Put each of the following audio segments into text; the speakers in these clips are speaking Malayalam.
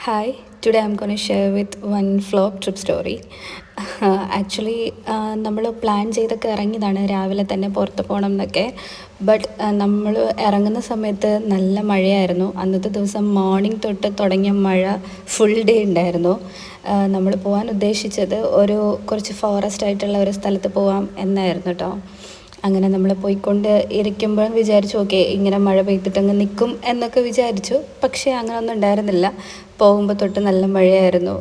Hi, today I'm going to share with one vlog trip story. Actually നമ്മൾ പ്ലാൻ ചെയ്തൊക്കെ ഇറങ്ങിയതാണ് രാവിലെ തന്നെ പുറത്ത് പോകണം എന്നൊക്കെ. ബട്ട് നമ്മൾ ഇറങ്ങുന്ന സമയത്ത് നല്ല മഴയായിരുന്നു. അന്നത്തെ ദിവസം മോർണിംഗ് തൊട്ട് തുടങ്ങിയ മഴ ഫുൾ ഡേ ഉണ്ടായിരുന്നു. നമ്മൾ പോകാൻ ഉദ്ദേശിച്ചത് കുറച്ച് ഫോറസ്റ്റ് ആയിട്ടുള്ള ഒരു സ്ഥലത്ത് പോകാം എന്നായിരുന്നു കേട്ടോ. അങ്ങനെ നമ്മൾ പോയിക്കൊണ്ട് ഇരിക്കുമ്പോൾ വിചാരിച്ചു ഓക്കെ ഇങ്ങനെ മഴ പെയ്തിട്ടങ്ങ് നിൽക്കും എന്നൊക്കെ വിചാരിച്ചു. പക്ഷേ അങ്ങനെയൊന്നും ഉണ്ടായിരുന്നില്ല. പോകുമ്പോൾ തൊട്ട് നല്ല മഴയായിരുന്നു.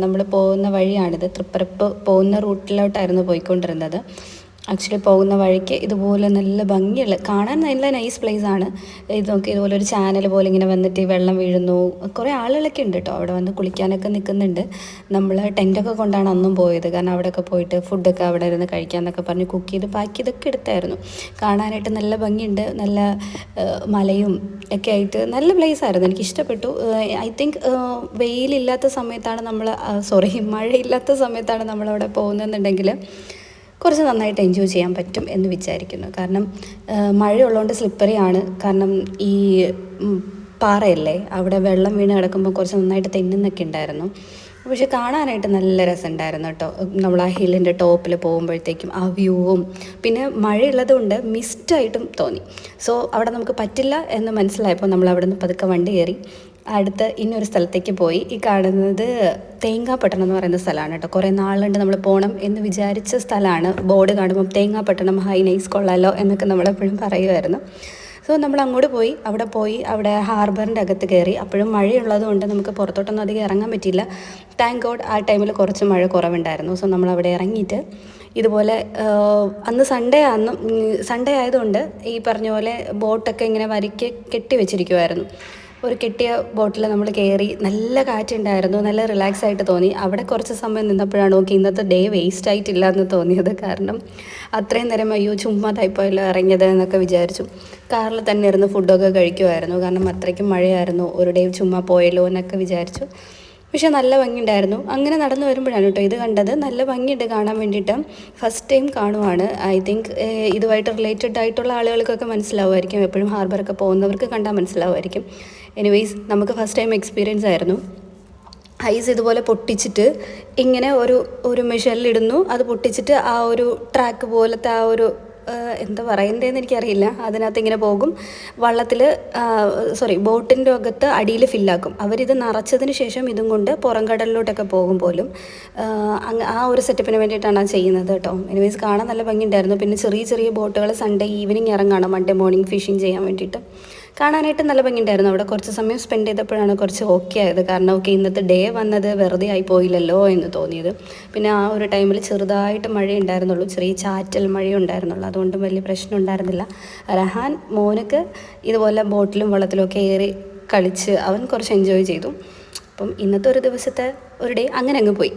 നമ്മൾ പോകുന്ന വഴിയാണിത്, തൃപ്പരപ്പ് പോകുന്ന റൂട്ടിലോട്ടായിരുന്നു പോയിക്കൊണ്ടിരുന്നത്. ആക്ച്വലി പോകുന്ന വഴിക്ക് ഇതുപോലെ നല്ല ഭംഗിയുള്ള കാണാൻ നല്ല നൈസ് പ്ലേസ് ആണ്. ഇത് നോക്കി ഇതുപോലെ ഒരു ചാനൽ പോലെ ഇങ്ങനെ വന്നിട്ട് വെള്ളം വീഴുന്നു. കുറേ ആളുകളൊക്കെ ഉണ്ട് കേട്ടോ അവിടെ വന്ന് കുളിക്കാനൊക്കെ നിൽക്കുന്നുണ്ട്. നമ്മൾ ടെൻറ്റൊക്കെ കൊണ്ടാണ് അന്നും പോയത്. കാരണം അവിടെയൊക്കെ പോയിട്ട് ഫുഡൊക്കെ അവിടെ ഇരുന്ന് കഴിക്കാമെന്നൊക്കെ പറഞ്ഞ് കുക്ക് ചെയ്ത് പാക്ക് ചെയ്തൊക്കെ എടുത്തായിരുന്നു. കാണാനായിട്ട് നല്ല ഭംഗിയുണ്ട്. നല്ല മലയും ഒക്കെ ആയിട്ട് നല്ല പ്ലേസ് ആയിരുന്നു. എനിക്ക് ഇഷ്ടപ്പെട്ടു. ഐ തിങ്ക് വെയിലില്ലാത്ത സമയത്താണ് മഴയില്ലാത്ത സമയത്താണ് നമ്മളവിടെ പോകുന്നതെന്നുണ്ടെങ്കിൽ കുറച്ച് നന്നായിട്ട് എൻജോയ് ചെയ്യാൻ പറ്റും എന്ന് വിചാരിക്കുന്നു. കാരണം മഴയുള്ളതുകൊണ്ട് സ്ലിപ്പറിയാണ്. കാരണം ഈ പാറയല്ലേ, അവിടെ വെള്ളം വീണ് കിടക്കുമ്പോൾ കുറച്ച് നന്നായിട്ട് തെന്നുന്നൊക്കെ ഉണ്ടായിരുന്നു. പക്ഷെ കാണാനായിട്ട് നല്ല രസമുണ്ടായിരുന്നു കേട്ടോ. നമ്മൾ ആ ഹില്ലിൻ്റെ ടോപ്പിൽ പോകുമ്പോഴത്തേക്കും ആ വ്യൂവും പിന്നെ മഴയുള്ളത് കൊണ്ട് മിസ്റ്റായിട്ടും തോന്നി. സോ അവിടെ നമുക്ക് പറ്റില്ല എന്ന് മനസ്സിലായപ്പോൾ നമ്മൾ അവിടെ നിന്ന് പതുക്കെ വണ്ടി കയറി അടുത്ത് ഇന്നൊരു സ്ഥലത്തേക്ക് പോയി. ഈ കാണുന്നത് തേങ്ങാപ്പട്ടണം എന്ന് പറയുന്ന സ്ഥലമാണ് കേട്ടോ. കുറേ നാളുണ്ട് നമ്മൾ പോകണം എന്ന് വിചാരിച്ച സ്ഥലമാണ്. ബോർഡ് കാണുമ്പം തേങ്ങാപ്പട്ടണം ഹൈ നൈസ് കൊള്ളാലോ എന്നൊക്കെ നമ്മളെപ്പോഴും പറയുമായിരുന്നു. സോ നമ്മൾ അങ്ങോട്ട് പോയി. അവിടെ ഹാർബറിൻ്റെ അകത്ത് കയറി. അപ്പോഴും മഴയുള്ളത് കൊണ്ട് നമുക്ക് പുറത്തോട്ടൊന്നും അധികം ഇറങ്ങാൻ പറ്റിയില്ല. താങ്ക് ഗോഡ് ആ ടൈമിൽ കുറച്ച് മഴ കുറവുണ്ടായിരുന്നു. സോ നമ്മൾ അവിടെ ഇറങ്ങിയിട്ട് ഇതുപോലെ അന്ന് സൺഡേ ആയതുകൊണ്ട് ഈ പറഞ്ഞ പോലെ ബോട്ടൊക്കെ ഇങ്ങനെ വരിക്ക് കെട്ടി വെച്ചിരിക്കുമായിരുന്നു. ഒരു കെട്ടിയ ബോട്ടിൽ നമ്മൾ കയറി. നല്ല കാറ്റുണ്ടായിരുന്നു. നല്ല റിലാക്സ് ആയിട്ട് തോന്നി. അവിടെ കുറച്ച് സമയം നിന്നപ്പോഴാണ് ഓക്കെ ഇന്നത്തെ ഡേ വേസ്റ്റ് ആയിട്ടില്ല എന്ന് തോന്നിയത്. കാരണം അത്രയും നേരം അയ്യോ ചുമ്മാതായിപ്പോയല്ലോ ഇറങ്ങിയത് എന്നൊക്കെ വിചാരിച്ചു. കാറിൽ തന്നെ ഇരുന്ന് ഫുഡൊക്കെ കഴിക്കുമായിരുന്നു. കാരണം അത്രയ്ക്കും മഴയായിരുന്നു. ഒരു ഡേ ചുമ്മാ പോയല്ലോ എന്നൊക്കെ വിചാരിച്ചു. പക്ഷെ നല്ല ഭംഗിയുണ്ടായിരുന്നു. അങ്ങനെ നടന്നു വരുമ്പോഴാണ് കേട്ടോ ഇത് കണ്ടത്. നല്ല ഭംഗിയുണ്ട് കാണാൻ വേണ്ടിയിട്ട്. ഫസ്റ്റ് ടൈം കാണുവാണ്. ഐ തിങ്ക് ഇതുമായിട്ട് റിലേറ്റഡ് ആയിട്ടുള്ള ആളുകൾക്കൊക്കെ മനസ്സിലാവുമായിരിക്കും. എപ്പോഴും ഹാർബറൊക്കെ പോകുന്നവർക്ക് കണ്ടാൽ മനസ്സിലാവുമായിരിക്കും. എനിവേയ്സ് നമുക്ക് ഫസ്റ്റ് ടൈം എക്സ്പീരിയൻസ് ആയിരുന്നു. ഐസ് ഇതുപോലെ പൊട്ടിച്ചിട്ട് ഇങ്ങനെ ഒരു മെഷീനിലിടുന്നു. അത് പൊട്ടിച്ചിട്ട് ആ ഒരു ട്രാക്ക് പോലത്തെ എന്താ പറയണ്ടതെന്ന് എനിക്കറിയില്ല. അതിനകത്ത് ഇങ്ങനെ പോകും. ബോട്ടിൻ്റെ അകത്ത് അടിയിൽ ഫില്ലാക്കും. അവരിത് നിറച്ചതിന് ശേഷം ഇതും കൊണ്ട് പുറം കടലിലോട്ടൊക്കെ പോകും പോലും. ആ ഒരു സെറ്റപ്പിന് വേണ്ടിയിട്ടാണ് ചെയ്യുന്നത് കേട്ടോ. എനിവേസ് കാണാൻ നല്ല ഭംഗിയുണ്ടായിരുന്നു. പിന്നെ ചെറിയ ചെറിയ ബോട്ടുകൾ സൺഡേ ഈവനിങ് ഇറങ്ങാണ്, മൺഡേ മോർണിംഗ് ഫിഷിങ് ചെയ്യാൻ വേണ്ടിയിട്ട്. കാണാനായിട്ട് നല്ല ഭംഗിയുണ്ടായിരുന്നു. അവിടെ കുറച്ച് സമയം സ്പെൻഡ് ചെയ്തപ്പോഴാണ് കുറച്ച് ഓക്കെ ആയത്. കാരണം ഓക്കെ ഇന്നത്തെ ഡേ വന്നത് വെറുതെ ആയി പോയില്ലല്ലോ എന്ന് തോന്നിയത്. പിന്നെ ആ ഒരു ടൈമിൽ ചെറുതായിട്ട് മഴയുണ്ടായിരുന്നുള്ളൂ, ചെറിയ ചാറ്റൽ മഴയുണ്ടായിരുന്നുള്ളൂ. അതുകൊണ്ടും വലിയ പ്രശ്നം ഉണ്ടായിരുന്നില്ല. റഹാൻ മോനക്ക് ഇതുപോലെ ബോട്ടിലും വെള്ളത്തിലും ഒക്കെ ഏറി കളിച്ച് അവൻ കുറച്ച് എൻജോയ് ചെയ്തു. അപ്പം ഇന്നത്തെ ഒരു ദിവസത്തെ ഒരു ഡേ അങ്ങനെ അങ്ങ് പോയി.